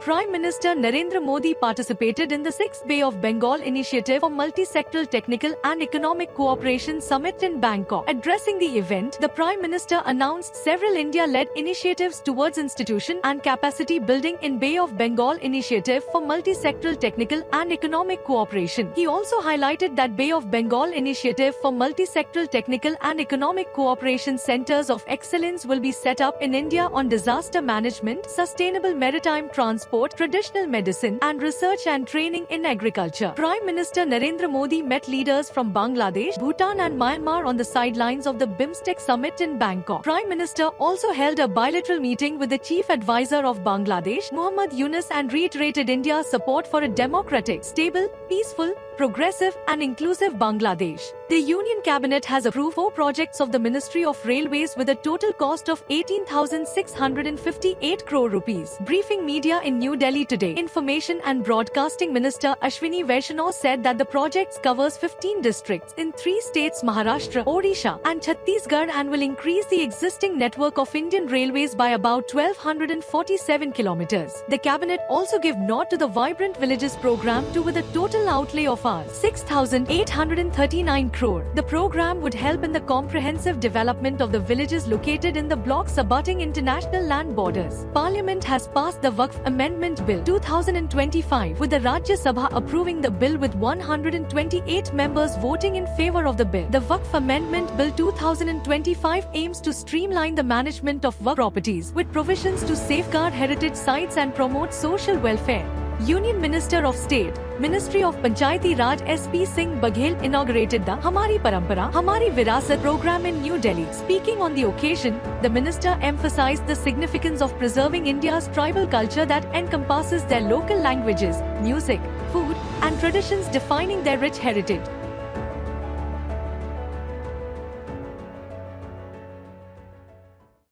Prime Minister Narendra Modi participated in the 6th Bay of Bengal Initiative for Multi-Sectoral Technical and Economic Cooperation Summit in Bangkok. Addressing the event, the Prime Minister announced several India-led initiatives towards institution and capacity building in Bay of Bengal Initiative for Multi-Sectoral Technical and Economic Cooperation. He also highlighted that Bay of Bengal Initiative for Multi-Sectoral Technical and Economic Cooperation Centers of Excellence will be set up in India on disaster management, sustainable maritime transport, traditional medicine, and research and training in agriculture. Prime Minister Narendra Modi met leaders from Bangladesh, Bhutan, and Myanmar on the sidelines of the BIMSTEC summit in Bangkok. Prime Minister also held a bilateral meeting with the Chief Advisor of Bangladesh, Muhammad Yunus, and reiterated India's support for a democratic, stable, peaceful, progressive, and inclusive Bangladesh. The Union Cabinet has approved 4 projects of the Ministry of Railways with a total cost of 18,658 crore rupees. Briefing media in New Delhi today, Information and Broadcasting Minister Ashwini Vaishnaw said that the projects covers 15 districts in 3 states Maharashtra, Odisha, and Chhattisgarh and will increase the existing network of Indian Railways by about 1,247 kilometers. The Cabinet also gave nod to the Vibrant Villages program too, with a total outlay of 6,839 crore. The program would help in the comprehensive development of the villages located in the blocks abutting international land borders. Parliament has passed the Waqf Amendment Bill 2025, with the Rajya Sabha approving the bill with 128 members voting in favor of the bill. The Waqf Amendment Bill 2025 aims to streamline the management of Waqf properties with provisions to safeguard heritage sites and promote social welfare. Union Minister of State, Ministry of Panchayati Raj SP Singh Baghel inaugurated the Hamari Parampara, Hamari Virasat program in New Delhi. Speaking on the occasion, the minister emphasized the significance of preserving India's tribal culture that encompasses their local languages, music, food, and traditions defining their rich heritage.